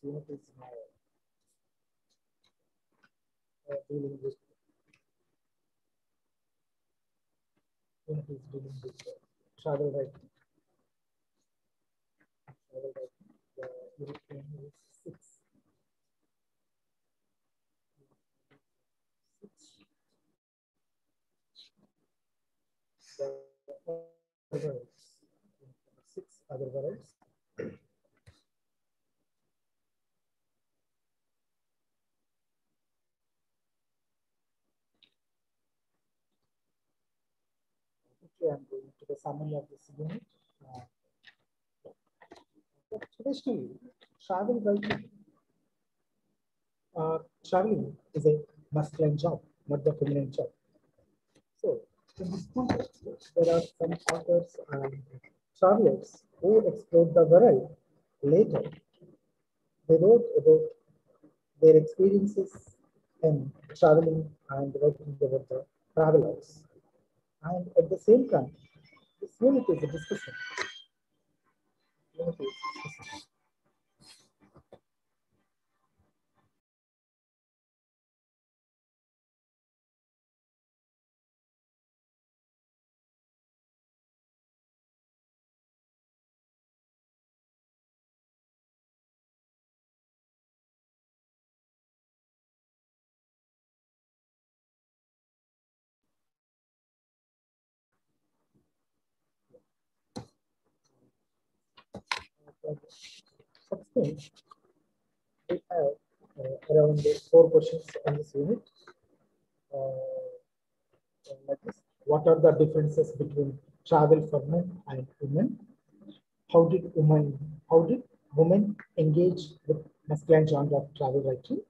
unit is now dealing with travel writing. Travel writing. The European is 6. The other words, 6 other words. Okay, I'm going to the summary of this unit. Traditionally, travel writing, traveling is a masculine job, not the feminine job. So, in this context, there are some authors and travelers who explored the world. Later, they wrote about their experiences in traveling and writing about the travelers. And at the same time, this unit is a discussion. Unit is discussion. Substance, we have around 4 questions on this unit. Like this. What are the differences between travel for men and women? How did women engage with masculine genre of travel writing?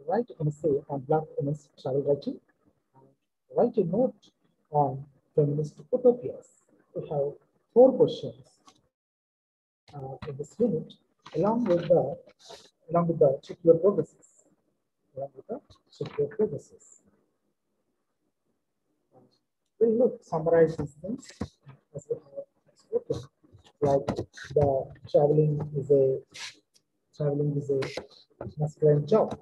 Write an essay on Black women's travel writing. Write a note on feminist utopias. We have 4 questions in this unit, along with the check your progresses. Along with the check your progresses. We'll look summarize these things as we have spoken. Like the traveling is a masculine job.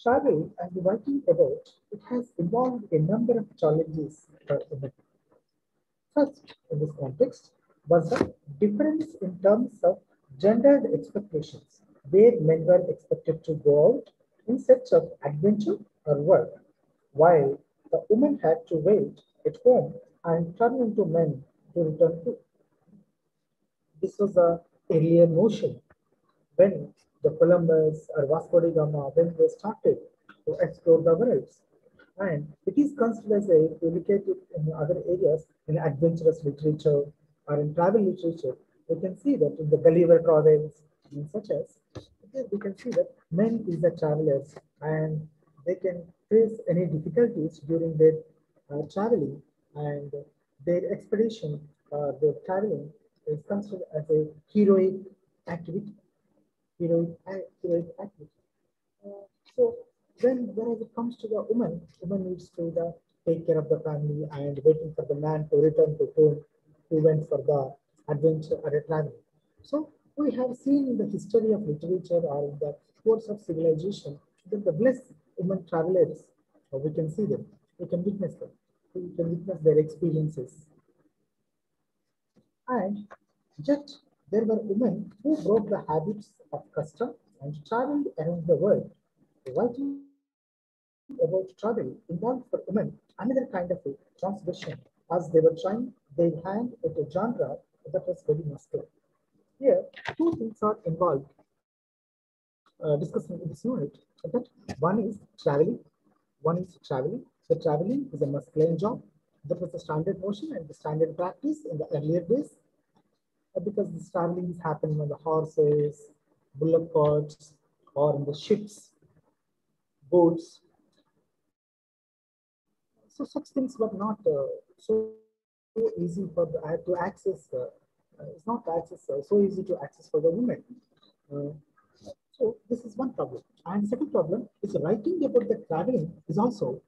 Travel and the writing about it has involved a number of challenges for women. First, in this context, was the difference in terms of gendered expectations, where men were expected to go out in search of adventure or work, while the women had to wait at home and turn into men to return to. This was a earlier notion when the Columbus or Vasco da Gama, when they started to explore the world. And it is considered as a dedicated in other areas in adventurous literature or in travel literature. We can see that in the Gulliver Travels, such as we can see that men is the travelers and they can face any difficulties during their traveling, and their expedition, their traveling is considered as a heroic activity. Heroic activity. So whereas it comes to the woman needs to take care of the family and waiting for the man to return to home who went for the adventure or a travel. So we have seen in the history of literature or in the course of civilization that the blessed women travelers, we can see them, we can witness them, we can witness their experiences. And yet there were women who broke the habits of custom and traveled around the world. Writing about travel involved for women another kind of a transgression, as they were trying their hand at a genre that was very masculine. Here, 2 things are involved discussing in this unit. That one is traveling. The traveling is a masculine job. That was the standard motion and the standard practice in the earlier days. Because this traveling is happening on the horses, bullock carts, or in the ships, boats. So such things were not so easy for to access. It's not access so easy to access for the women. So this is one problem. And the second problem is writing about the traveling is also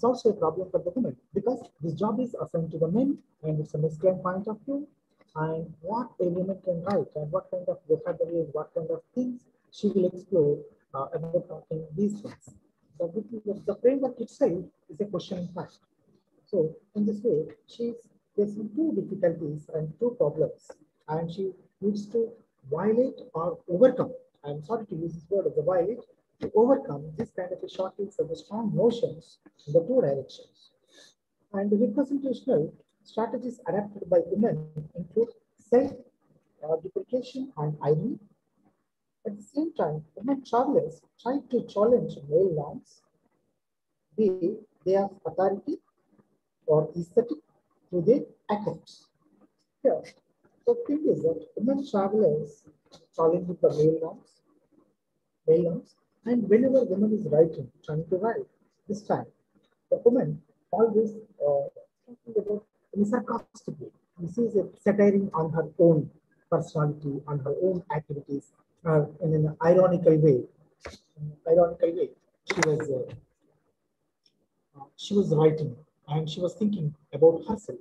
a problem for the women, because this job is assigned to the men and it's a masculine point of view. and what a woman can write and what kind of vocabulary and what kind of things she will explore about talking these things. The framework itself is a question mark. So in this way, she's facing two difficulties and two problems, and she needs to violate or overcome. I'm sorry to use this word as a violate, to overcome this kind of a shortage of the strong notions in the two directions. And the representational strategies adapted by women include self-deprecation and irony. At the same time, women travelers try to challenge male norms, be they have authority or aesthetic through their accounts. Here, the thing is that women travelers challenge the male norms, and whenever woman is writing, trying to write, this time, the woman always talking about in a sarcastic way. This is a satiring on her own personality, on her own activities, in an ironical way. She was writing and she was thinking about herself.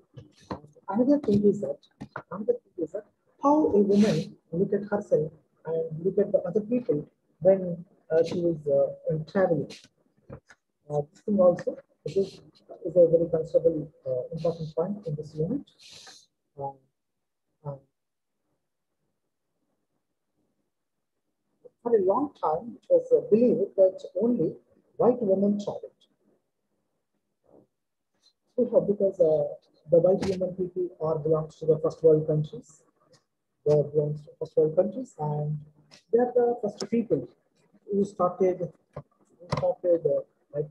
Another thing is that how a woman look at herself and look at the other people when she was traveling. This thing also is a very considerable important point in this unit. Uh, uh, for a long time, it was believed that only white women traveled. Because the white women people are belongs to the first world countries. They belongs to first world countries, and they are the first people who started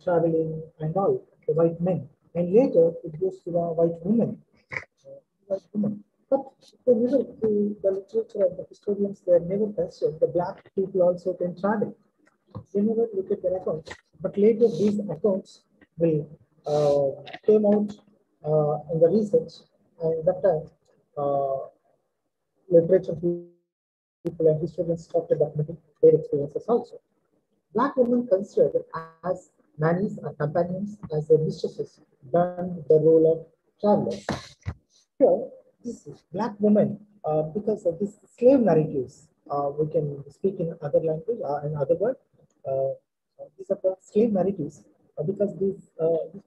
traveling and all the white men, and later it goes to the white women, white women. But the literature and the historians, they never mentioned the black people also can travel. They never look at their accounts. But later these accounts will came out in the research, and that time literature people and historians started documenting their experiences also. Black women considered as nannies or companions, as their mistresses, done the role of travelers. Here, this black woman, because of these slave narratives, we can speak in other language, in other words. These are the slave narratives, because these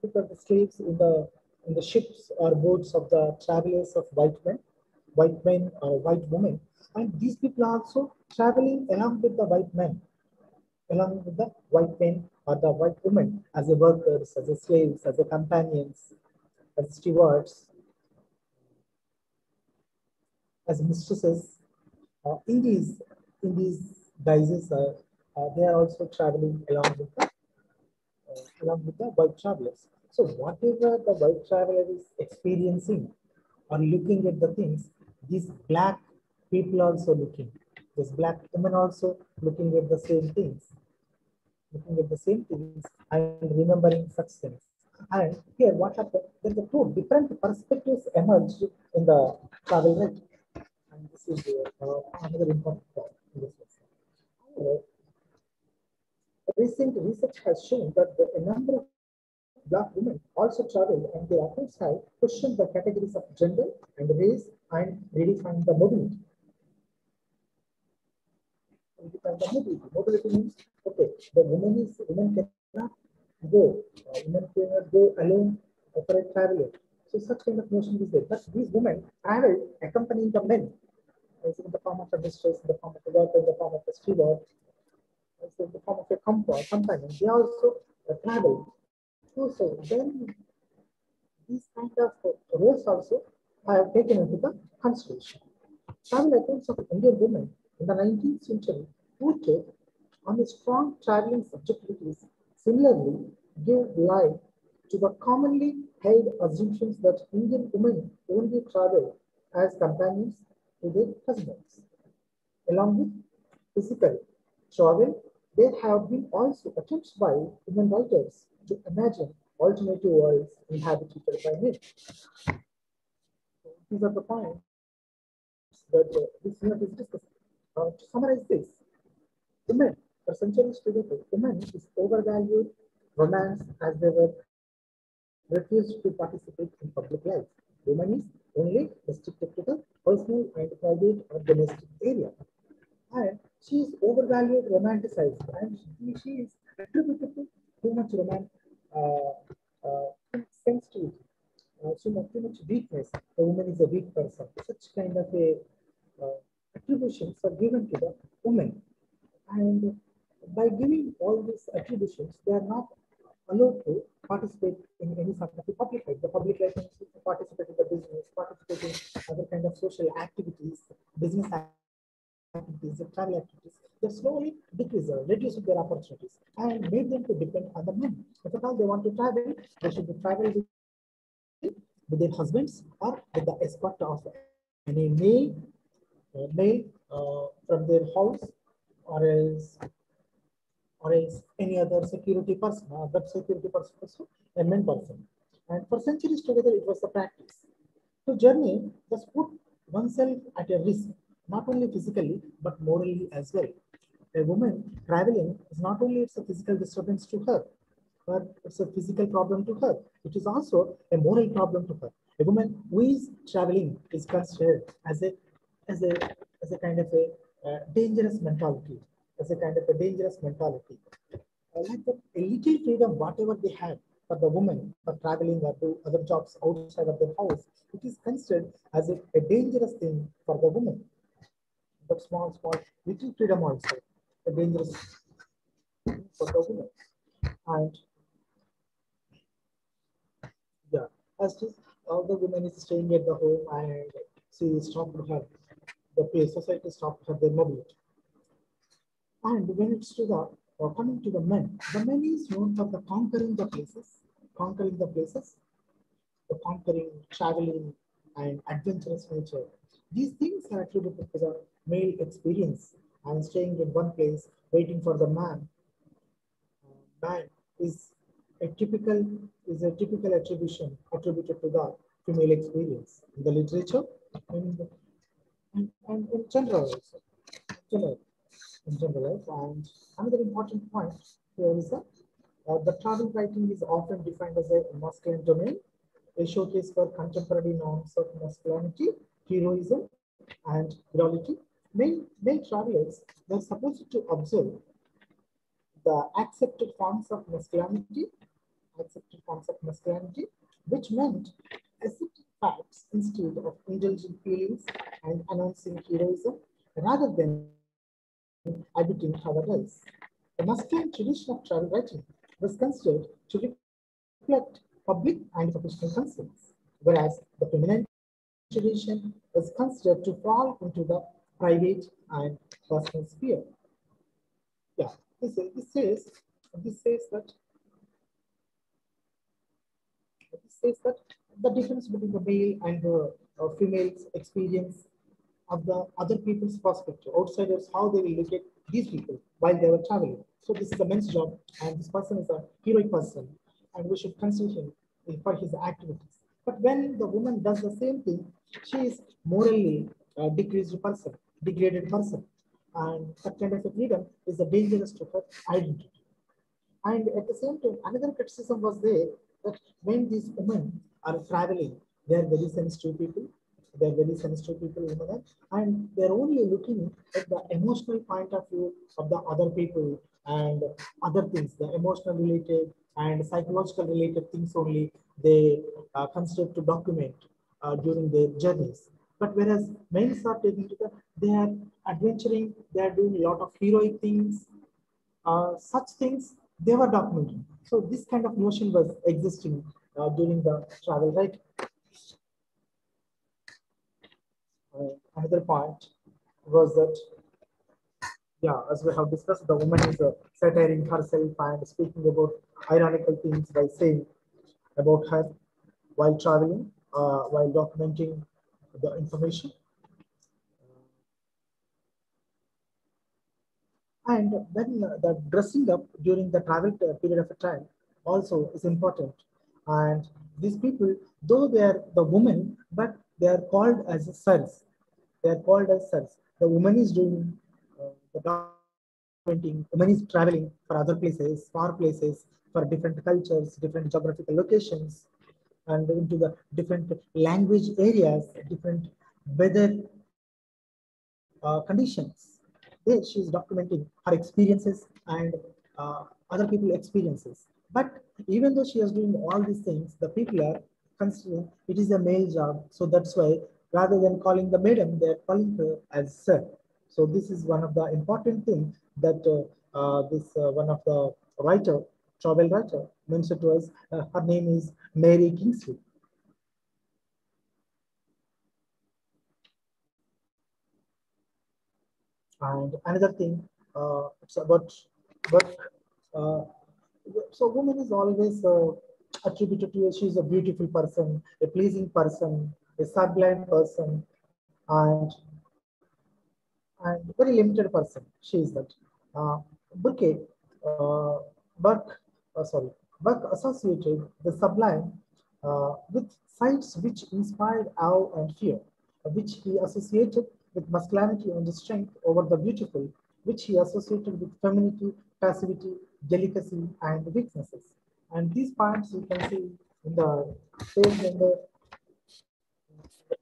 people are the slaves in the ships or boats of the travelers of white men or white women, and these people are also traveling along with the white men, along with the white men or the white women as a workers, as a slaves, as a companions, as stewards, as mistresses. In these guises, they are also traveling along with the white travelers. So whatever the white traveler is experiencing or looking at the things, these black people also looking. This black women also looking at the same things, and remembering such things. And here, what happened? There the two different perspectives emerged in the travel rate, and this is another important point in this lesson. Recent research has shown that a number of black women also traveled, and their accounts have questioned the categories of gender and race and redefined the mobility. Mobility means, okay, the woman cannot women cannot go alone for a traveler. So such kind of notion is there. But these women traveled accompanying the men, as in the form of a mistress, in the form of a worker, in the form of a steward, as in the form of a companion. They also travel. So then these kind of roles also have taken into the consideration. Travel accounts of Indian women in the 19th century rooted on the strong traveling subjectivities similarly give life to the commonly held assumptions that Indian women only travel as companions to their husbands. Along with physical travel, there have been also attempts by women writers to imagine alternative worlds inhabited by men. These are the points that this unit is discussing. To summarize this, women, for centuries together, women is overvalued romance as they were refused to participate in public life. Women is only restricted to the household. private or domestic area. And she is overvalued, romanticized, and she is attributed to too much sensitivity, too much weakness. The woman is a weak person. Such kind of a attributions are given to the woman, and by giving all these attributions, they are not allowed to participate in any sort of a public life. The public life means to participate in the business, participate in other kind of social activities, business activities, the travel activities. They slowly decrease, reduce their opportunities, and made them to depend on the men. If at all they want to travel, they should travel with their husbands or with the escort of any male from their house, or else any other security person, that security person also a men person. And for centuries together, it was the practice. To journey thus put oneself at a risk, not only physically but morally as well. A woman traveling is not only it's a physical disturbance to her, but it's a physical problem to her. It is also a moral problem to her. A woman who is traveling is considered as a as a kind of a dangerous mentality, as a kind of a dangerous mentality. Like the a little freedom, whatever they have for the woman for traveling or do other jobs outside of their house, it is considered as a dangerous thing for the woman. But small, little freedom also a dangerous for the woman. And yeah, as to the woman is staying at the home and she stopped her, the place society stopped her their mobility. And when it's to the coming to the men is known for the conquering the places, the conquering, traveling, and adventurous nature. These things are attributed to the male experience and staying in one place, waiting for the man. Man is a typical attribution attributed to the female experience in the literature and, and in general also. General, in general. And another important point here is that the travel writing is often defined as a masculine domain, a showcase for contemporary norms of masculinity, heroism, and virility. Male travelers were supposed to observe the accepted forms of masculinity, which meant accepting facts instead of indulging feelings and announcing heroism rather than admitting cowardice. The masculine tradition of travel writing was considered to reflect public and professional concerns, whereas the feminine tradition is considered to fall into the private and personal sphere. Yeah, this says that It says that the difference between the male and the female's experience of the other people's perspective, outsiders, how they will look at these people while they were traveling. So this is a men's job, and this person is a heroic person, and we should consider him for his activities. But when the woman does the same thing, she is morally decreased person, degraded person, and that kind of a freedom is a dangerous to her identity. And at the same time, another criticism was there that when these women are traveling, they are very sensitive people. They are very sensitive people, women, and they're only looking at the emotional point of view of the other people and other things, the emotional related and psychological related things only they consider to document during their journeys. But whereas men are taking to they are adventuring, they are doing a lot of heroic things, such things they were documenting. So this kind of notion was existing during the travel, right? Another point was that, yeah, as we have discussed, the woman is satiring herself and speaking about ironical things by saying about her while traveling, while documenting the information. And then the dressing up during the travel period of a time also is important. And these people, though they are the women, but they are called as sirs. They are called as sirs. The woman is doing the documenting, woman is traveling for other places, far places, for different cultures, different geographical locations, and into the different language areas, different weather conditions. There she is documenting her experiences and other people experiences. But even though she is doing all these things, the people are considering it is a male job. So that's why rather than calling the madam, they are calling her as sir. So this is one of the important things that this one of the writer, travel writer, mentioned to us. Her name is Mary Kingsley. And another thing, it's about work. Uh, so woman is always attributed to, she's a beautiful person, a pleasing person, a sublime person, and very limited person. She is that. Burke, uh, Burke, sorry, Burke associated the sublime with sights which inspired awe and fear, which he associated with masculinity and strength over the beautiful, which he associated with femininity, passivity, delicacy, and weaknesses. And these points you can see in the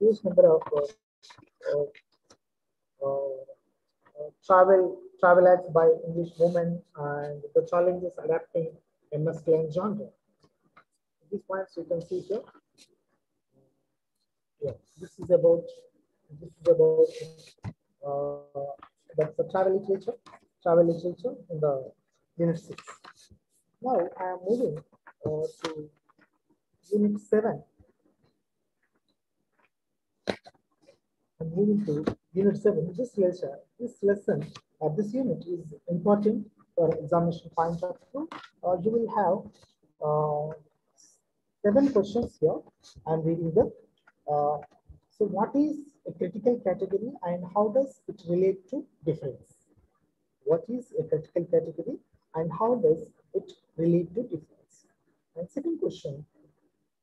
page number of uh, travel acts by English women and the challenges adapting a masculine genre. These points you can see here. Yeah, this is about that's the travel literature in the unit 6. Now I am moving to unit 7. I'm moving to unit 7. This unit is important for examination point of view. You will have 7 questions here. I'm reading them. Uh, so what is a critical category and how does it relate to difference? What is a critical category and how does it relate to difference? And second question,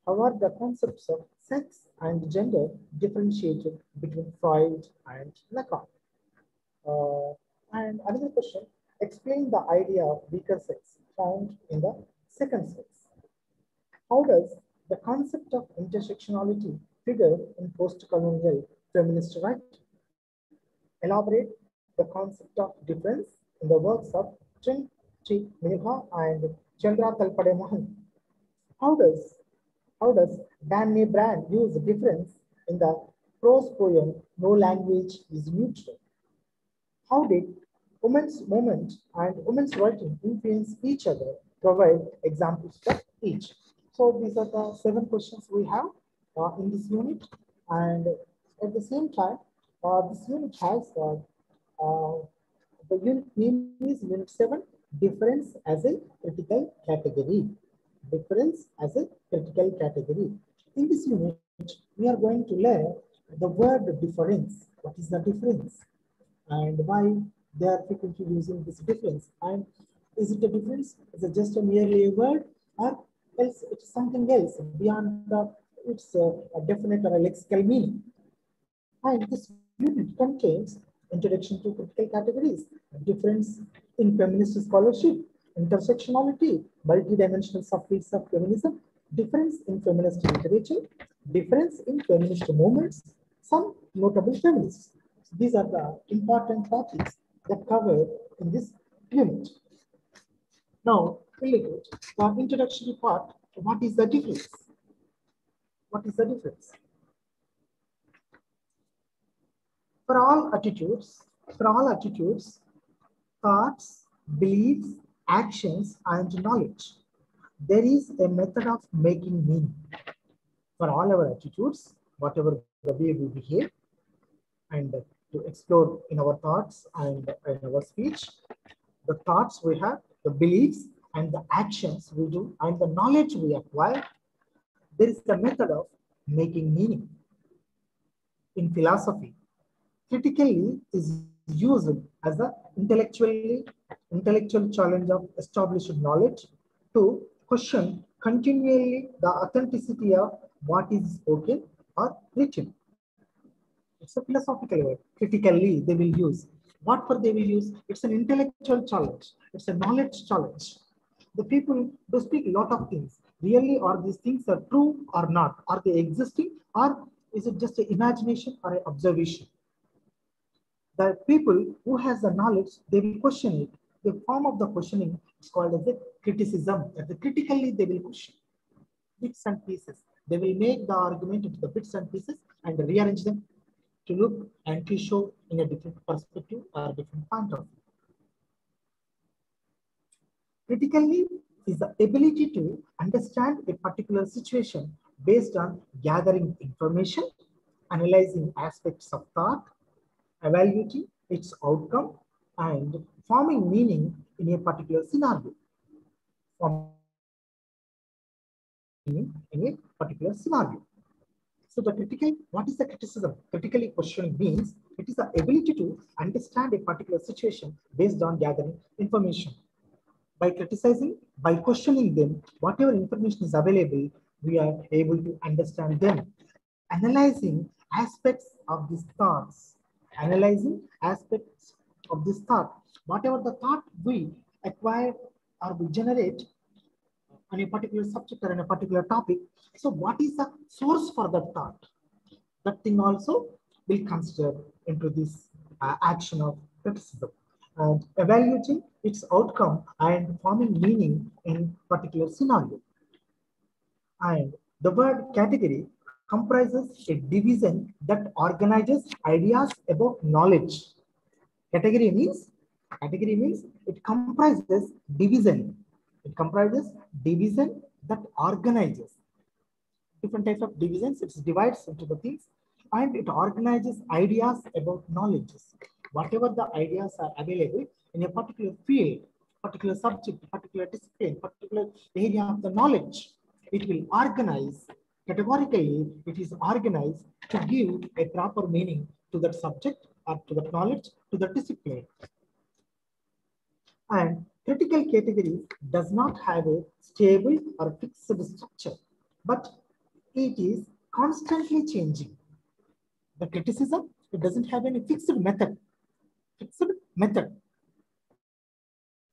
how are the concepts of sex and gender differentiated between Freud and Lacan? And another question, explain the idea of weaker sex found in the second sex. How does the concept of intersectionality figure in post-colonial feminist writing? Elaborate the concept of difference in the works of Trin Chi Minha and Chandra Talpade Mohan. How does Danny Brand use difference in the prose poem No Language is Neutral? How did women's movement and women's writing influence each other? Provide examples for each. So these are the 7 questions we have in this unit. And at the same time, this unit has the unit name is unit 7, difference as a critical category. Difference as a critical category. In this unit, we are going to learn the word difference. What is the difference? And why they are frequently using this difference? And is it a difference? Is it just a merely a word, or else it's something else beyond the its a definite or a lexical meaning? And this unit contains introduction to critical categories, difference in feminist scholarship, intersectionality, multidimensional subfields of feminism, difference in feminist literature, difference in feminist movements, some notable feminists. These are the important topics that cover in this unit. Now, we'll look at the introductory part. What is the difference? What is the difference? For all attitudes, thoughts, beliefs, actions, and knowledge, there is a method of making meaning. For all our attitudes, whatever the way we behave, and to explore in our thoughts and in our speech, the thoughts we have, the beliefs, and the actions we do, and the knowledge we acquire, there is a method of making meaning. In philosophy, critically is used as the intellectual challenge of established knowledge to question continually the authenticity of what is spoken or written. It's a philosophical word. Critically, they will use. What for they will use? It's an intellectual challenge. It's a knowledge challenge. The people do speak a lot of things. Really, are these things are true or not? Are they existing, or is it just an imagination or an observation? The people who has the knowledge, they will question it. The form of the questioning is called as a criticism. The critically they will question bits and pieces. They will make the argument into the bits and pieces and rearrange them to look and to show in a different perspective or a different point of view. Critically is the ability to understand a particular situation based on gathering information, analyzing aspects of thought, evaluating its outcome, and forming meaning in a particular scenario. Forming meaning in a particular scenario. So the critical, what is the criticism? Critically questioning means it is the ability to understand a particular situation based on gathering information. By criticizing, by questioning them, whatever information is available, we are able to understand them. Analyzing aspects of these thoughts, analyzing aspects of this thought, whatever the thought we acquire or we generate on a particular subject or in a particular topic. So what is the source for that thought? That thing also will consider into this action of criticism and evaluating its outcome and forming meaning in particular scenario. And the word category comprises a division that organizes ideas about knowledge. Category means it comprises division. It comprises division that organizes different types of divisions. It divides into the things and it organizes ideas about knowledges. Whatever the ideas are available in a particular field, particular subject, particular discipline, particular area of the knowledge, it will organize categorically. It is organized to give a proper meaning to that subject or to that knowledge, to the discipline. And critical category does not have a stable or fixed structure, but it is constantly changing. The criticism, it doesn't have any fixed method. Fixed method.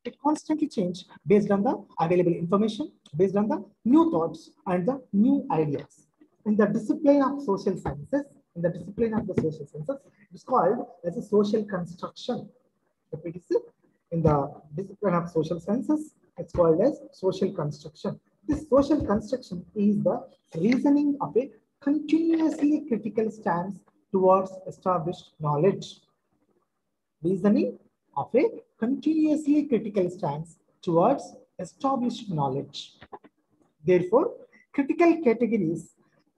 It constantly changes based on the available information, based on the new thoughts and the new ideas. In the discipline of social sciences, it's called as a social construction. If it is in the discipline of social sciences, it's called as social construction. This social construction is the reasoning of a continuously critical stance towards established knowledge. Reasoning of a continuously critical stance towards established knowledge. Therefore, critical categories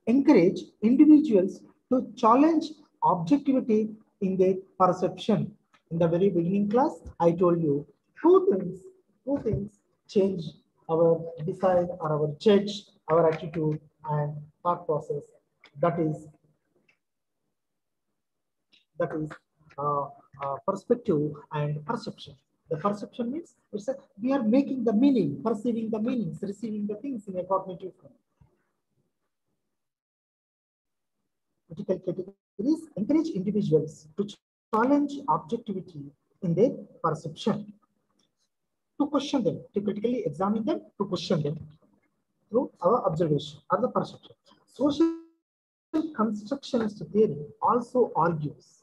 encourage individuals to challenge objectivity in their perception. In the very beginning class, I told you two things change our decide or our judge, our attitude and thought process. That is perspective and perception. The perception means we are making the meaning, perceiving the meanings, receiving the things in a cognitive form. Critical categories encourage individuals to challenge objectivity in their perception, to question them, to critically examine them, to question them through our observation or the perception. Social constructionist theory also argues,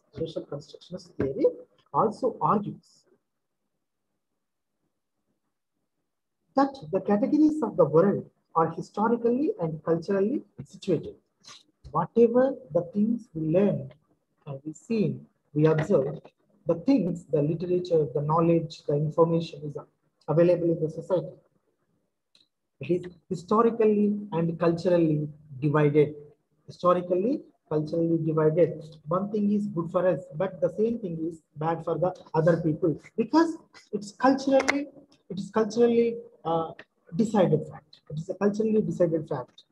that the categories of the world are historically and culturally situated. Whatever the things we learn and we see, we observe, the things, the literature, the knowledge, the information is available in the society. It is historically and culturally divided. Historically, culturally divided. One thing is good for us, but the same thing is bad for the other people because it's culturally, decided fact. It is a culturally decided fact.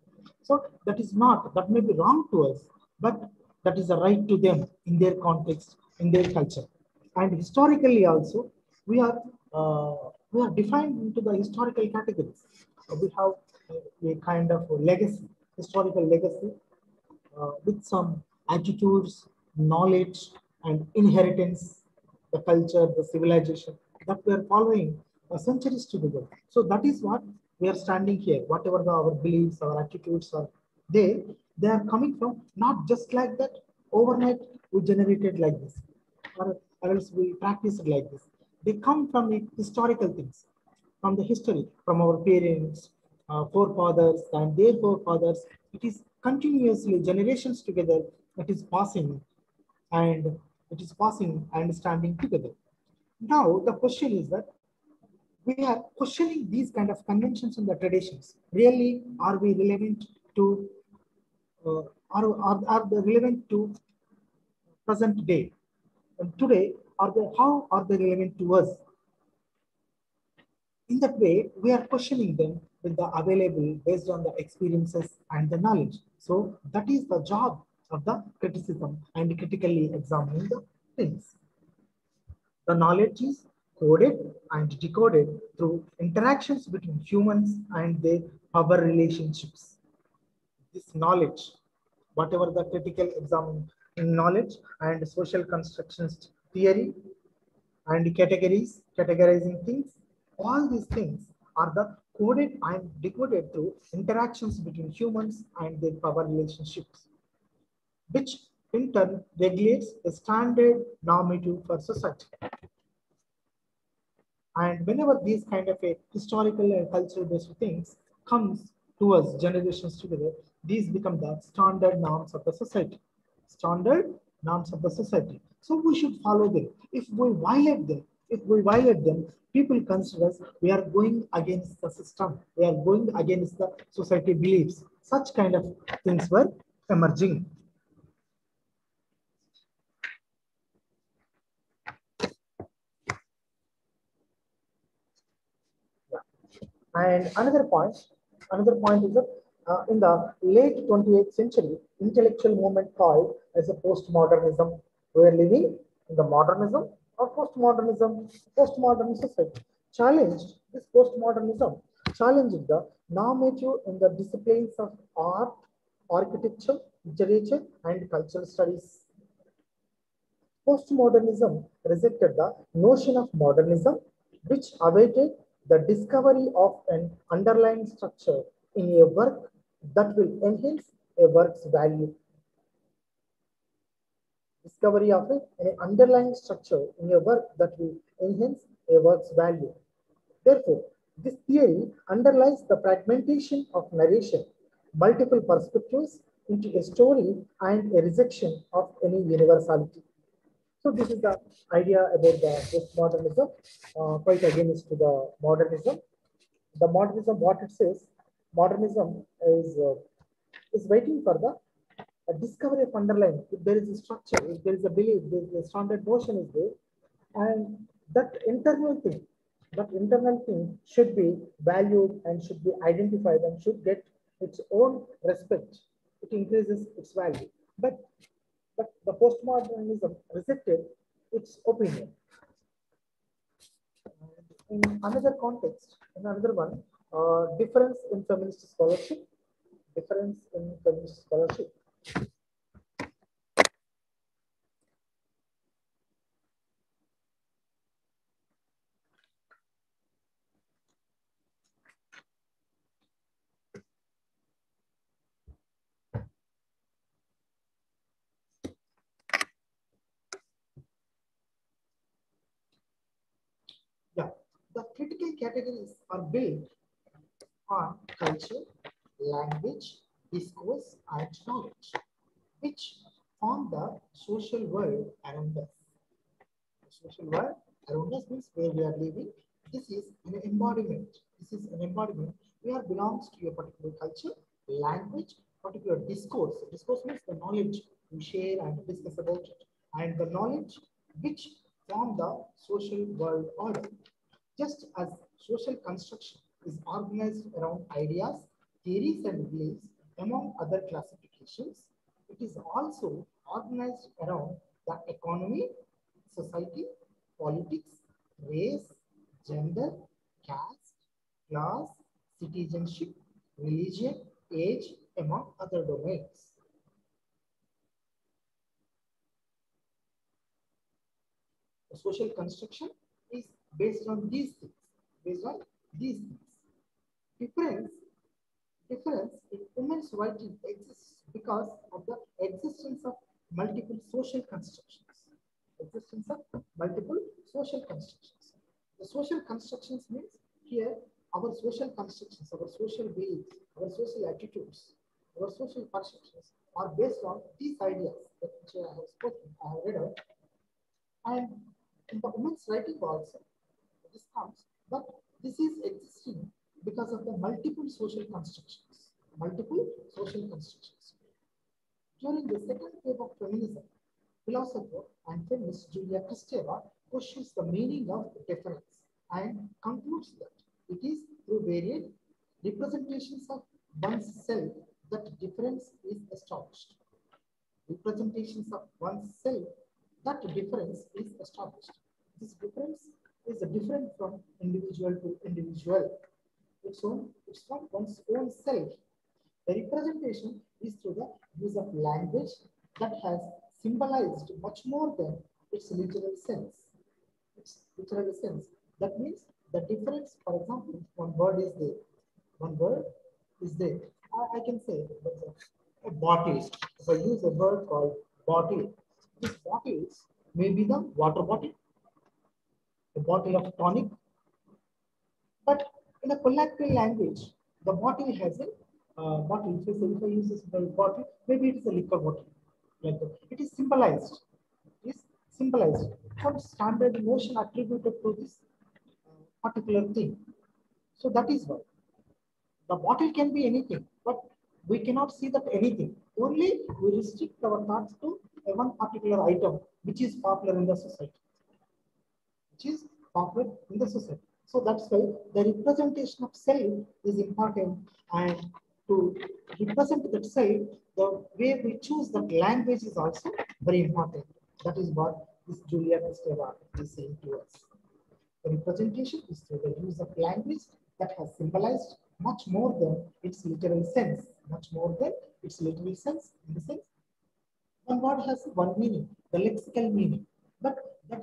So that is not, that may be wrong to us, but that is a right to them in their context, in their culture. And historically also, we are defined into the historical categories. We have a kind of legacy, historical legacy, with some attitudes, knowledge, and inheritance, the culture, the civilization that we are following centuries together. So that is what we are standing here. Whatever our beliefs, our attitudes are there, they are coming from not just like that overnight we generated like this. or else we practice it like this. They come from historical things, from the history, from our parents, forefathers, and their forefathers. It is continuously generations together. It is passing, and it is passing and standing together. Now the question is that we are questioning these kind of conventions and the traditions. Really, are we relevant to uh, are they relevant to present day? And today, are they how are they relevant to us? In that way, we are questioning them with the available based on the experiences and the knowledge. So that is the job of the criticism and critically examining the things. The knowledge is coded and decoded through interactions between humans and their power relationships. This knowledge, whatever the critical examining knowledge and social constructionist theory and categories, categorizing things, all these things are the coded and decoded through interactions between humans and their power relationships, which in turn regulates the standard normative for society. And whenever these kind of a historical and cultural based things comes to us generations together, these become the standard norms of the society. Standard norms of the society. So we should follow them. If we violate them, people consider us we are going against the system. We are going against the society beliefs. Such kind of things were emerging. And another point is that in the late 20th century, intellectual movement called as a postmodernism. We are living in the modernism or postmodern society. Challenged this postmodernism, challenged the normative in the disciplines of art, architecture, literature, and cultural studies. Postmodernism rejected the notion of modernism, which awaited the discovery of an underlying structure in a work that will enhance a work's value. Discovery of an underlying structure in a work that will enhance a work's value. Therefore, this theory underlies the fragmentation of narration, multiple perspectives into a story, and a rejection of any universality. So this is the idea about the postmodernism, quite against to the modernism. The modernism, what it says, modernism is waiting for the discovery of underlying. If there is a structure, if there is a belief, there is a standard notion is there, and that internal thing should be valued and should be identified and should get its own respect. It increases its value. But the postmodernism rejected its opinion. In another context, in another one, difference in feminist scholarship. Difference in feminist scholarship. Yeah, the critical categories are built on culture, language, discourse, and knowledge, which form the social world around us. The social world around us means where we are living. This is an embodiment. This is an embodiment. Where belongs to a particular culture, language, particular discourse. Discourse means the knowledge we share and discuss about it, and the knowledge which form the social world order. Just as social construction is organized around ideas, theories, and beliefs, among other classifications, it is also organized around the economy, society, politics, race, gender, caste, class, citizenship, religion, age, among other domains. The social construction is based on these things. Based on these things. Difference, difference in women's writing exists because of the existence of multiple social constructions. Existence of multiple social constructions. The social constructions means here our social constructions, our social beliefs, our social attitudes, our social perceptions are based on these ideas that which I have spoken, I have read out. And in the women's writing also, this comes, but this is existing because of the multiple social constructions. Multiple social constructions. During the second wave of feminism, philosopher and feminist Julia Kristeva questions the meaning of difference and concludes that it is through varied representations of one's self that difference is established. Representations of one's self that difference is established. This difference is different from individual to individual. It's from one's own self. The representation is through the use of language that has symbolized much more than its literal sense. Its literal sense. That means the difference, for example, one word is there. One word is there. I can say a bottle. If I use a word called bottle, this bottle may be the water bottle, a bottle of tonic, but in a colloquial language, the bottle has a bottle. If I use this bottle, maybe it is a liquor bottle. Like that. It is symbolized. It is symbolized. Some standard emotion attributed to this particular thing. So that is why the bottle can be anything, but we cannot see that anything. Only we restrict our thoughts to a one particular item which is popular in the society. Which is popular in the society. So that's why the representation of self is important, and to represent that self, the way we choose that language is also very important. That is what this Julia Kristeva is saying to us. The representation is through the use of language that has symbolized much more than its literal sense, much more than its literal sense, in the sense one word has one meaning, the lexical meaning, but that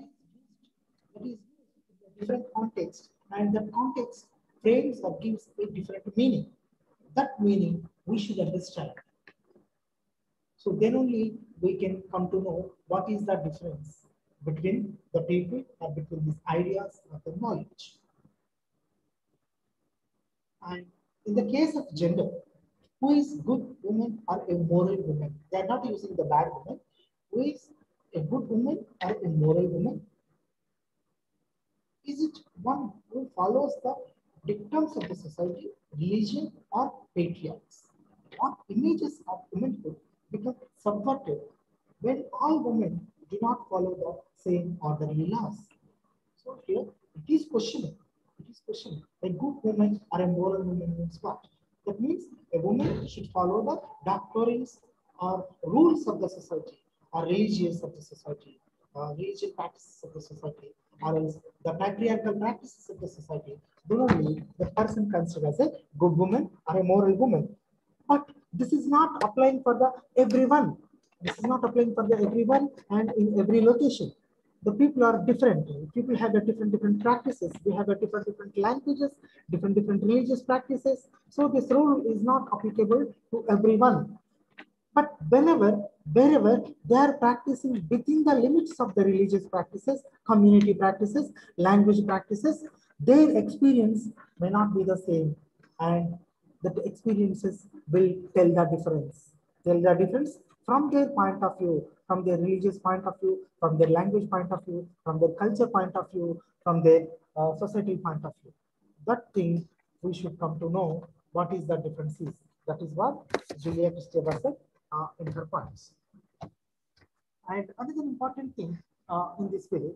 is used in a different context, and that context frames or gives a different meaning. That meaning we should understand. So then only we can come to know what is the difference between the people or between these ideas or the knowledge. And in the case of gender, who is good woman or a moral woman? They are not using the bad woman. Who is a good woman or a moral woman? Is it one who follows the dictums of the society, religion, or patriarchs? Or images of womanhood become subverted when all women do not follow the same orderly laws? So here it is questioning. It is questioning. A good woman or a moral woman means what? That means a woman should follow the doctrines or rules of the society, or religions of the society, religious practices of the society, or else the patriarchal practices of the society. Then only the person considered as a good woman or a moral woman. But this is not applying for the everyone. This is not applying for the everyone and in every location. The people are different. People have a different practices. They have a different languages, different religious practices. So this rule is not applicable to everyone. But wherever they are practicing within the limits of the religious practices, community practices, language practices, their experience may not be the same, and the experiences will tell the difference. Tell the difference from their point of view, from their religious point of view, from their language point of view, from their culture point of view, from their society point of view. That thing we should come to know what is the difference is. That is what Julia Kristeva said in her points. And another important thing in this way,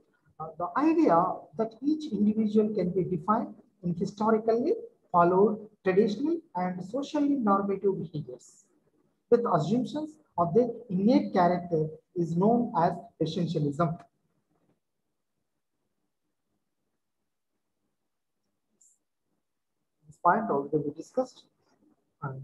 the idea that each individual can be defined in historically followed traditional and socially normative behaviors with assumptions of their innate character is known as essentialism. This point already we discussed. And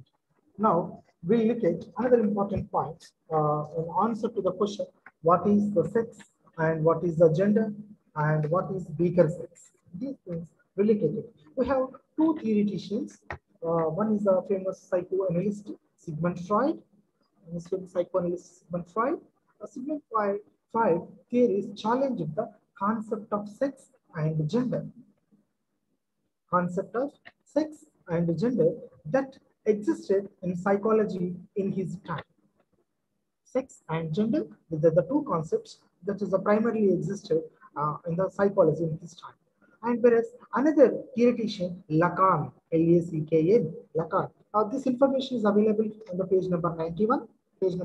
now we'll look at another important point in answer to the question, what is the sex and what is the gender and what is weaker sex? These things we'll look at it. We have two theoreticians. One is a famous psychoanalyst, Sigmund Freud. Psychoanalyst Sigmund Freud. Sigmund Freud theories challenged the concept of sex and gender, concept of sex and gender that existed in psychology in his time. Sex and gender, the two concepts that is primarily existed in the psychology in his time. And whereas another theoretician, Lacan, L-A-C-K-N, Lacan, this information is available on the page number 91 in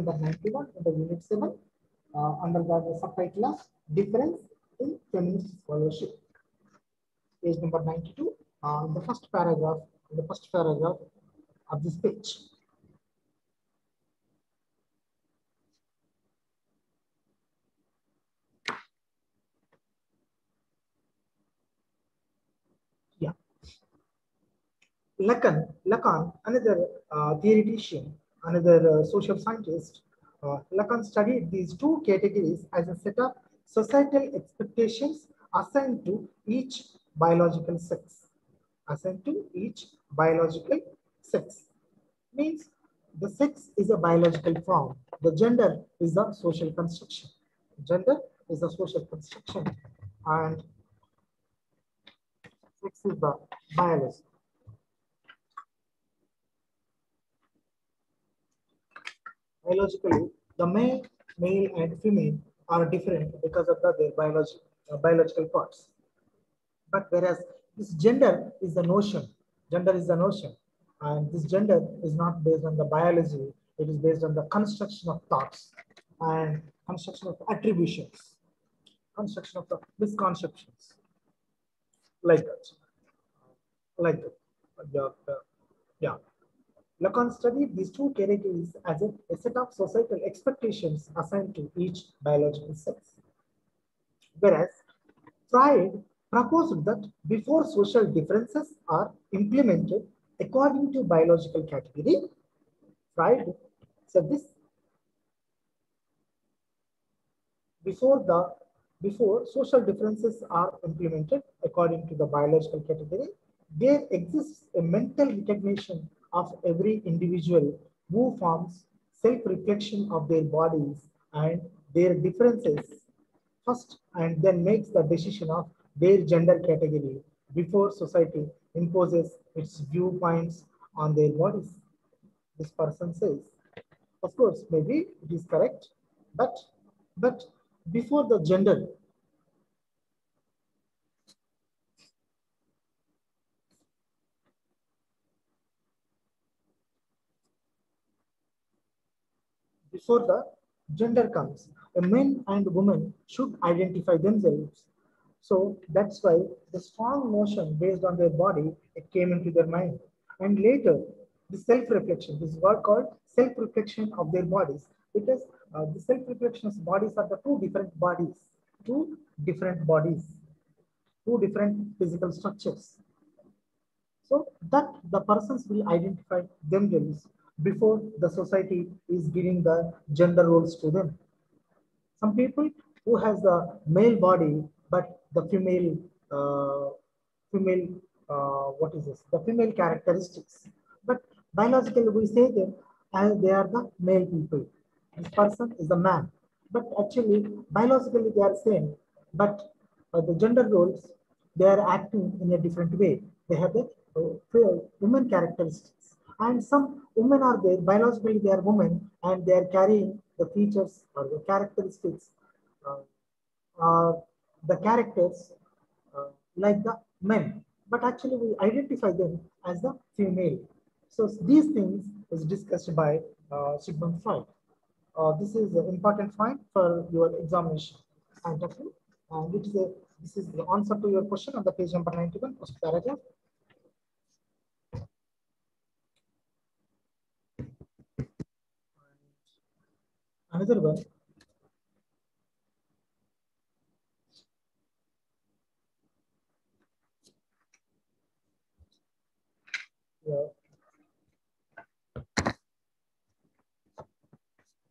the unit 7, under the subtitle of Difference in Feminist Scholarship. Page number 92, in the first paragraph of this page. Yeah. Lacan, another theoretician, another social scientist, Lacan studied these two categories as a set of societal expectations assigned to each biological sex. Assigned to each biological sex means the sex is a biological form. The gender is a social construction. Gender is a social construction, and sex is the biology. Biologically, the male and female are different because of their biological parts. But whereas this gender is the notion, and this gender is not based on the biology, it is based on the construction of thoughts and construction of attributions, construction of the misconceptions, like that, like that. Yeah. Lacan studied these two categories as a set of societal expectations assigned to each biological sex. Whereas Freud proposed that before social differences are implemented according to biological category, Freud said this before the before social differences are implemented according to the biological category, there exists a mental recognition of every individual who forms self-reflection of their bodies and their differences first, and then makes the decision of their gender category before society imposes its viewpoints on their bodies. This person says, of course, maybe it is correct, but but before the gender, before the gender comes, a man and woman should identify themselves. So that's why the strong notion based on their body, it came into their mind. And later, the self-reflection, this is what called self-reflection of their bodies. Because the self-reflection of bodies are the two different bodies, two different physical structures. So that the persons will identify themselves before the society is giving the gender roles to them. Some people who has the male body but the female what is this? The female characteristics. But biologically we say them as they are the male people. This person is a man. But actually biologically they are same. But the gender roles, they are acting in a different way. They have the women characteristics. And some women are there, biologically they are women and they are carrying the features or the characteristics, uh, the characters like the men. But actually we identify them as the female. So these things is discussed by Sigmund Freud. This is an important point for your examination point of view. And this is the answer to your question on the page number 91, first paragraph. Another one. Yeah.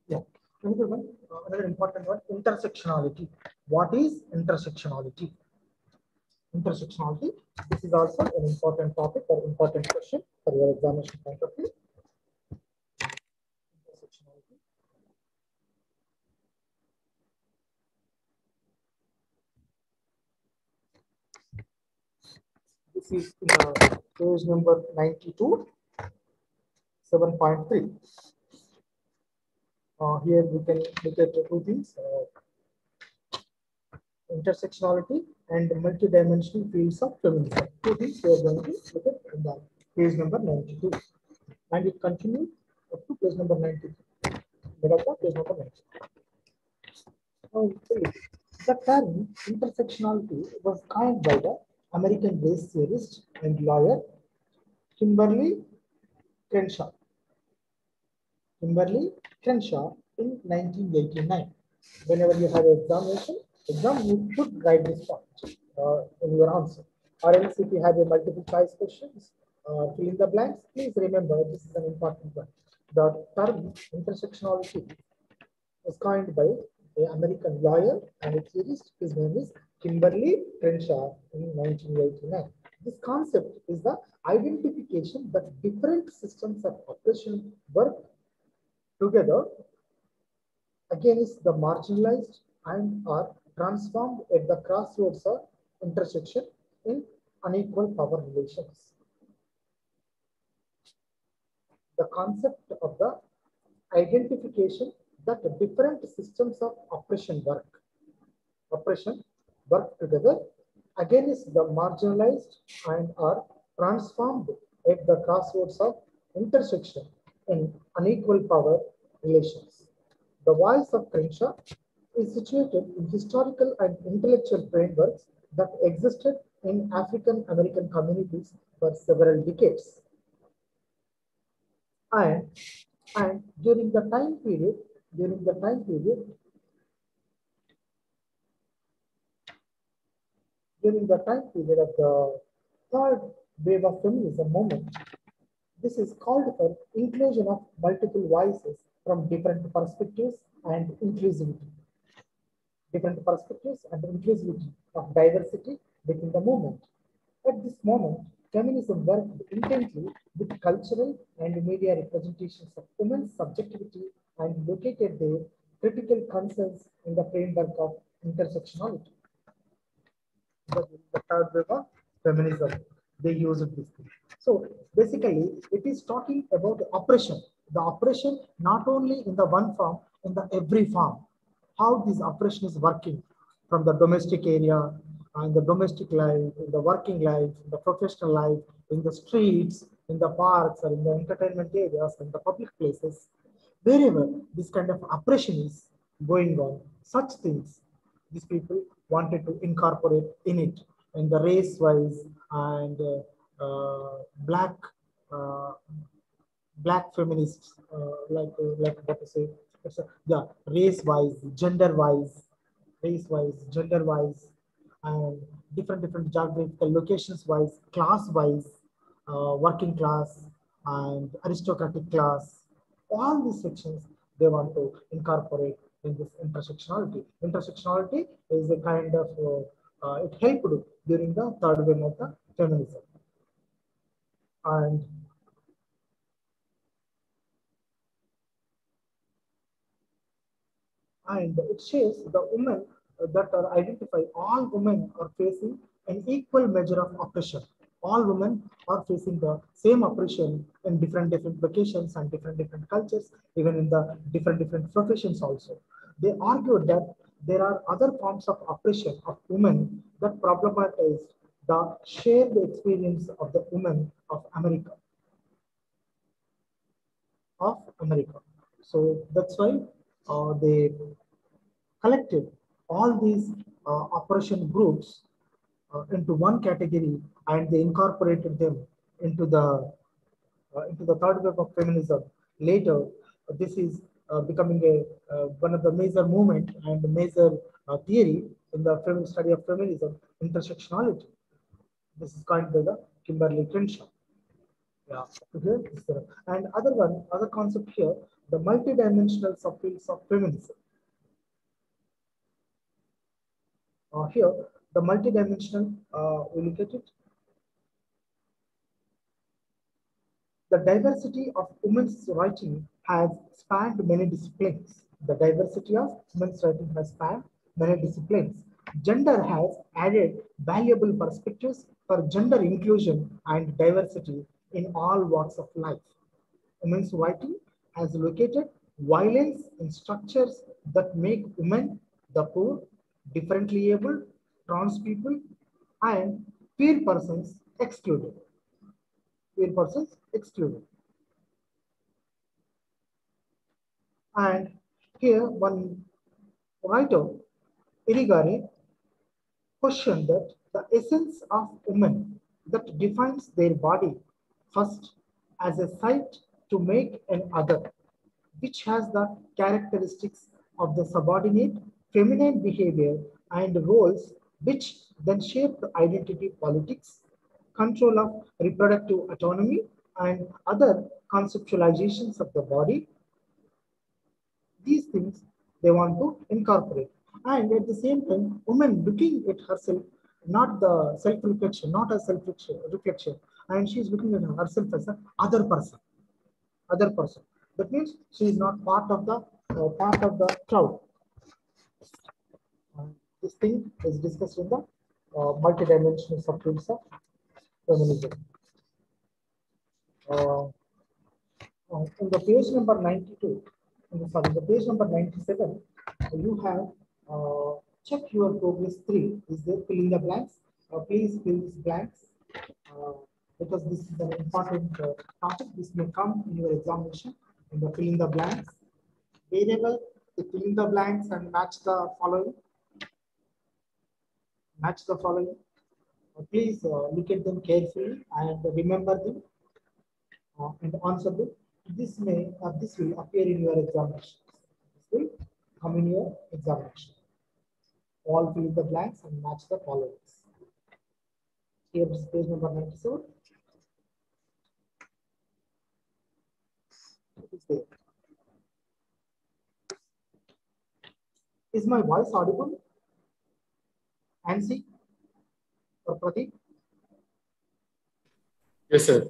Yeah. Another important one, intersectionality. What is intersectionality? Intersectionality. This is also an important topic or important question for your examination point of view. Intersectionality. This is in page number 92, 7.3. Here we can look at two things, intersectionality and multidimensional fields of feminism. Two things we are going to look at in the page number 92. And it continues up to page number 93. But of the page number 92. Okay. The term intersectionality was coined by the American race theorist and lawyer Kimberly Crenshaw. Kimberly Crenshaw in 1989. Whenever you have exam, you should write this part in your answer. Or else if you have a multiple choice questions, fill in the blanks, please remember this is an important one. The term intersectionality was coined by an American lawyer and a theorist. His name is Kimberly Crenshaw in 1989. This concept is the identification that different systems of oppression work together against the marginalized and are transformed at the crossroads of intersection in unequal power relations. The concept of the identification that different systems of oppression work together against the marginalized and are transformed at the crossroads of intersection in unequal power relations. The voice of Crenshaw is situated in historical and intellectual frameworks that existed in African American communities for several decades. And, and during the time period, during the time period during the time period of the third wave of feminism movement, this is called for inclusion of multiple voices from different perspectives and inclusivity. Different perspectives and inclusivity of diversity within the movement. At this moment, feminism worked intently with cultural and media representations of women's subjectivity and located their critical concerns in the framework of intersectionality. The third wave of feminism, they use this thing. So basically, it is talking about the oppression not only in the one form, in the every form. How this oppression is working from the domestic area, in the domestic life, in the working life, in the professional life, in the streets, in the parks, or in the entertainment areas, in the public places, wherever this kind of oppression is going on, such things these people wanted to incorporate in it, in the race wise and black uh, black feminists, like what to say, yeah, race wise, gender wise, and different geographical locations wise, class wise, working class and aristocratic class. All these sections they want to incorporate in this intersectionality. Intersectionality is a kind of it helped during the third wave of the feminism. And it shows the women that are identified, all women are facing an equal measure of oppression. All women are facing the same oppression in different locations and different cultures, even in the different professions also. They argued that there are other forms of oppression of women that problematize the shared experience of the women of America. So that's why they collected all these oppression groups into one category, and they incorporated them into the third wave of feminism. Later, this is becoming a one of the major movement and major theory in the study of feminism, intersectionality. This is coined by the Kimberly Crenshaw. Yeah. Here, and other concept here, the multidimensional subfields of feminism. Here, the multidimensional, we look at it. The diversity of women's writing has spanned many disciplines. The diversity of women's writing has spanned many disciplines. Gender has added valuable perspectives for gender inclusion and diversity in all walks of life. Women's writing has located violence in structures that make women, the poor, differently able, trans people, and queer persons excluded. Queer persons excluded. And here one writer, Irigare, question that the essence of women that defines their body first as a site to make an other, which has the characteristics of the subordinate feminine behavior and roles which then shape the identity politics, control of reproductive autonomy, and other conceptualizations of the body. These things they want to incorporate. And at the same time, woman looking at herself, not the self-reflection, not a self-reflection, and she's looking at herself as a other person. That means she is not part of the crowd. This thing is discussed in the multidimensional subfields of feminism. Uh, in the page number 92, the page number 97, you have check your progress 3. Is there fill in the blanks? Please fill these blanks uh, because this is an important topic. This may come in your examination in the fill in the blanks. Variable, to fill in the blanks and match the following. Please look at them carefully and remember them and answer them. This will appear in your examination. This will come in your examination. All fill in the blanks and match the followings. Here is page number 97. It's there. Is my voice audible? Ansi or Pradeep? Yes, sir.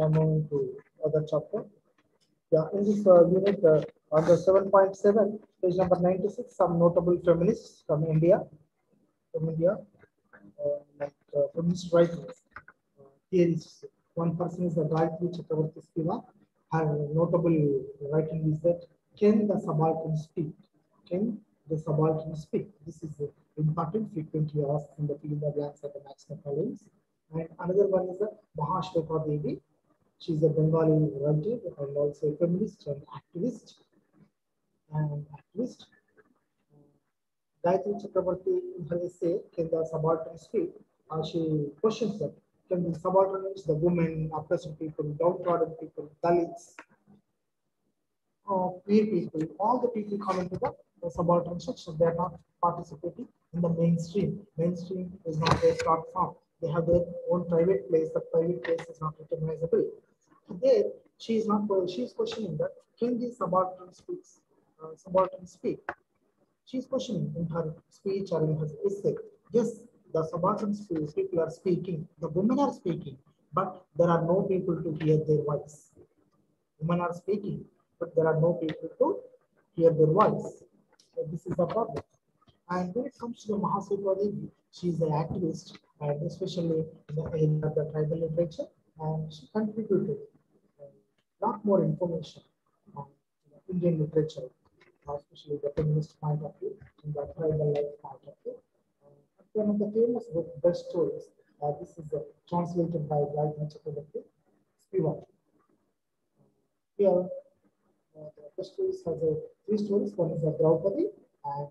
I'm moving to other chapter. Yeah, in this unit on the 7.7, page number 96, some notable feminists from India, feminist writers. Here is one person is the Gayatri Chakravarti Skiva. Her notable writing is that can the subaltern speak? Can the subaltern speak? This is important, frequently asked in the fill in the blanks at the maximum followings. And another one is the Mahashweta Devi. She is a Bengali writer and also a feminist and activist. And Gayatri Chakrabarti in her essay, Can the Subaltern Speak? She questions that. Can the subalterns, the women, oppressed people, downtrodden people, Dalits, queer people, all the people come into the subaltern section. They are not participating in the mainstream. Mainstream is not their platform. They have their own private place. The private place is not recognizable. There, she is not. She is questioning that can the subaltern speak? She's questioning in her speech or in her essay. Yes, the subaltern people are speaking, the women are speaking, but there are no people to hear their voice. Women are speaking, but there are no people to hear their voice. So this is the problem. And when it comes to the Mahasudha Devi, she is an activist, and especially in the area of the tribal literature, and she contributed a lot more information on Indian literature, especially the feminist point of view, and the tribal life point of view. One of the famous book, best stories, this is translated by Gayatri Chakravarti, Spivak. Here, the best stories has three stories. One is Draupadi and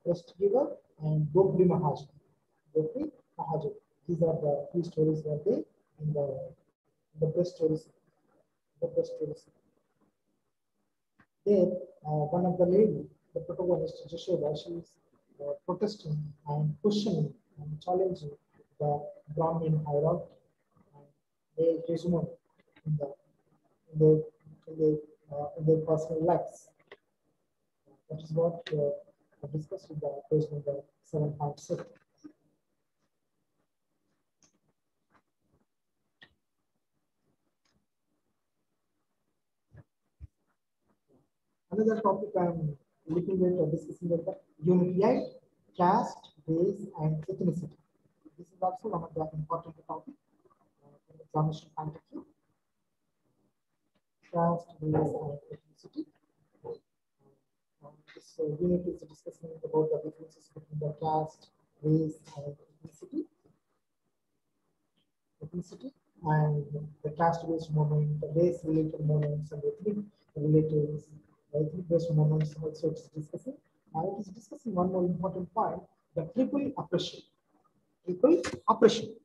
Trust Giver and Gopri Mahajan. Gopri Mahajan. These are the three stories were there in the best stories protest to this. There, one of the lady, the protagonist, Jashoda, she is protesting and questioning and challenging the Brahmin hierarchy and their hegemony in the in their in their personal lives. That is what I discussed with the page number 7.6. Another topic I'm looking at discussing is the unity, caste, race, and ethnicity. This is also one of the important topics in the examination point of view. Caste, race, and ethnicity. This unit is discussing about the differences between the caste, race, and ethnicity, and the caste-based movement, the race-related movements, and ethnic-based movements. Also, it's discussing. It is discussing one more important point: the triple oppression. Triple oppression.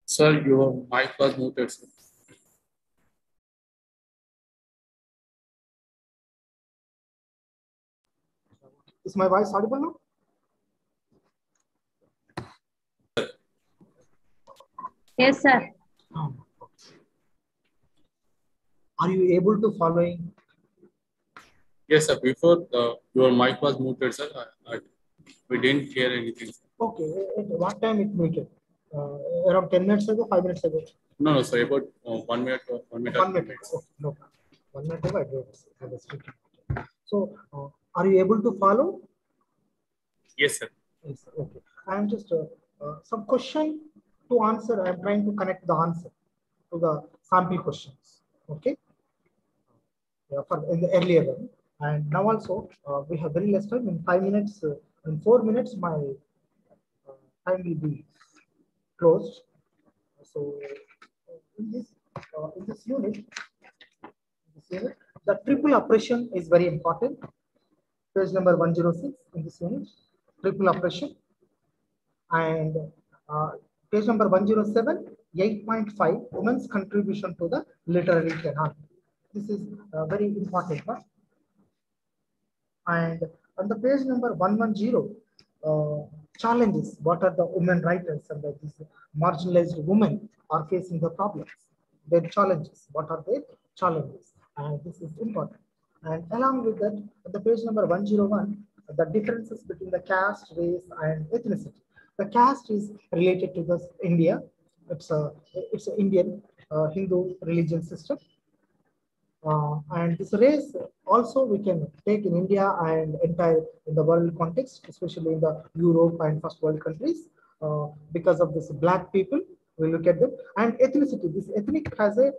Sir, your mic was muted, sir. Is my voice audible now? Yes, sir. Are you able to following? Yes, sir. Before your mic was muted, sir. We didn't hear anything. Sir. Okay. At what time it muted? Around 10 minutes ago, 5 minutes ago? No, no, sir. About 1 minute or 1 minute. 1 minute. Okay, no. 1 minute ago, I did. So, are you able to follow? Yes, sir. Yes, okay. I am just some question to answer. I am trying to connect the answer to the sample questions. Okay. Yeah, for in the earlier one. And now also we have very less time. In 5 minutes, in 4 minutes, my time will be closed. So in this unit, the triple oppression is very important. Page number 106 in this unit, triple oppression. And page number 107, 8.5, women's contribution to the literary canon. This is a very important one. And on the page number 110, challenges. What are the women writers and these marginalized women are facing the problems? Their challenges. What are their challenges? and this is important. And along with that, at the page number 101, the differences between the caste, race, and ethnicity. The caste is related to the India. It's an Indian Hindu religion system. And this race also we can take in India and entire in the world context, especially in the Europe and first world countries. Because of this black people, we look at them. And ethnicity, this ethnic has a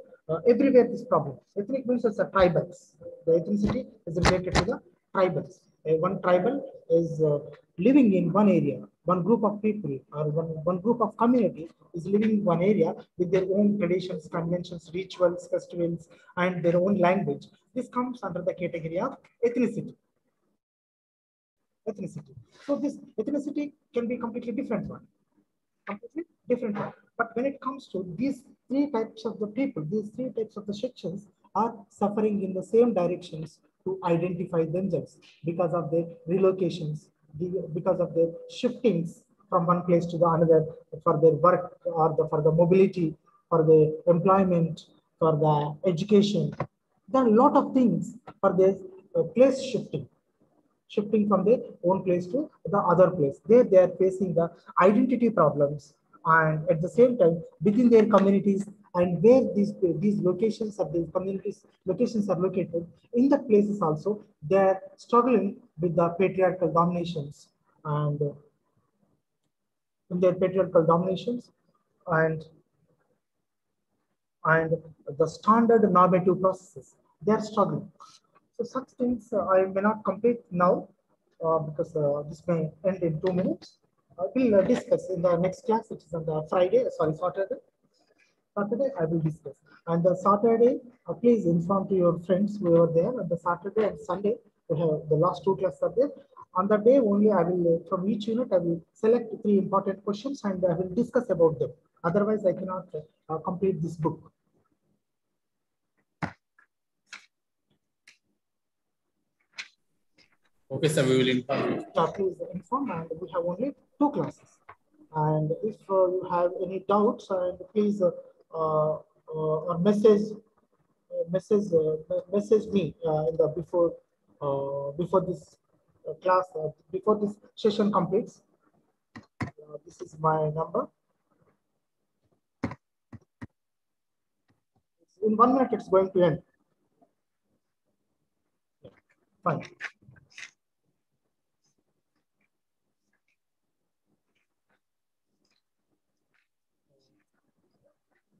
everywhere this problem. Ethnic means it's a tribals. The ethnicity is related to the tribals. One tribal is living in one area, one group of people or one group of community is living in one area with their own traditions, conventions, rituals, festivals, and their own language. This comes under the category of ethnicity. Ethnicity. So this ethnicity can be completely different one. Completely different one. But when it comes to these three types of the people, these three types of the sections are suffering in the same directions to identify themselves because of their relocations, because of their shiftings from one place to the another for their work or for the mobility, for the employment, for the education. There are a lot of things for this place shifting from their own place to the other place. They are facing the identity problems, and at the same time within their communities and where these locations of these communities locations are located in the places also they are struggling with the patriarchal dominations and in their patriarchal dominations and and the standard normative processes. They are struggling. So such things I may not complete now because this may end in 2 minutes. We'll discuss in the next class, which is on the Friday, sorry, Saturday. Saturday, I will discuss. And the Saturday, please inform to your friends who are there. And the Saturday and Sunday, we have the last 2 classes are there. On the day only, I will, from each unit, I will select 3 important questions and I will discuss about them. Otherwise, I cannot complete this book. Okay, sir, we will inform you. Yeah, please inform, and we have only 2 classes. And if you have any doubts, and please message me in the before this class before this session completes. This is my number. In 1 minute, it's going to end. Fine.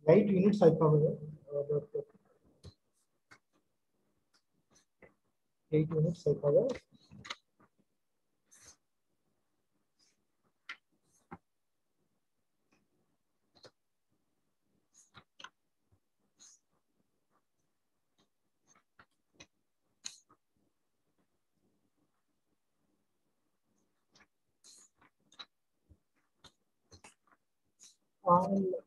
Right units I covered. 8 units I covered.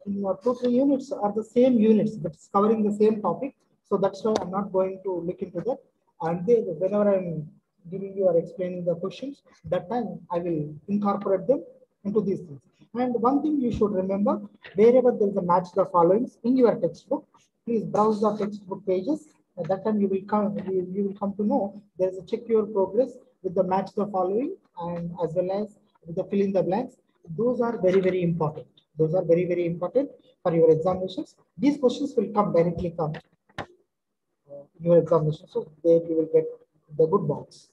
In 2-3 units are the same units, but it's covering the same topic. So that's why I'm not going to look into that. And then whenever I'm giving you or explaining the questions, that time I will incorporate them into these things. And one thing you should remember, wherever there is a match the followings in your textbook, please browse the textbook pages. At that time you will come to know there is a check your progress with the match the following and as well as with the fill in the blanks. Those are very, very important. Those are very, very important for your examinations. These questions will directly come in your examination. So there you will get the good marks.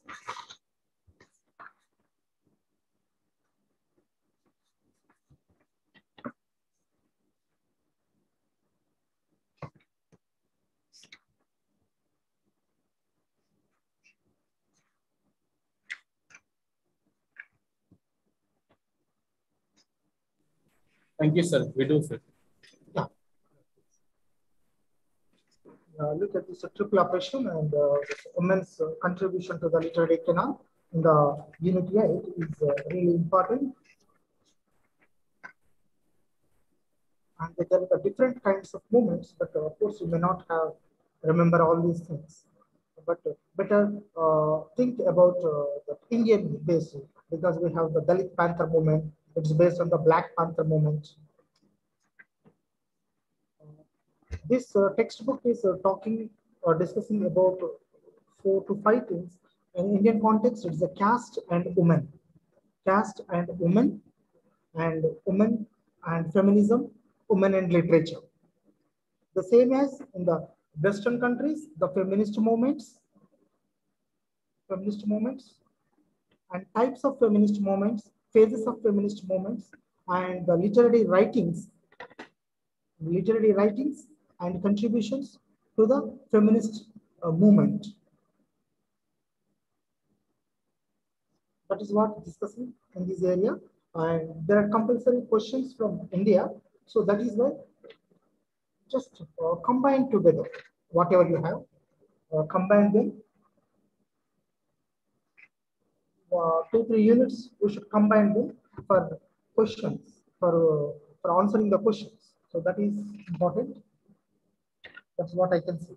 Thank you, sir. We do, sir. Yeah. Look at this triple operation and women's contribution to the literary canon in the unit 8 is really important. And there are the different kinds of movements, but of course you may not have remember all these things. But better think about the Indian base because we have the Dalit Panther movement. It's based on the Black Panther movement. This textbook is talking discussing about 4 to 5 things. In Indian context, it is a caste and women. Caste and women, and feminism, women and literature. The same as in the Western countries, the feminist movements, and types of feminist movements, phases of feminist movements, and the literary writings and contributions to the feminist movement. That is what discussing in this area. And there are compulsory questions from India. So that is why just combine together whatever you have, combine them. 2-3 units, we should combine them for questions, for answering the questions. So that is important. That's what I can say.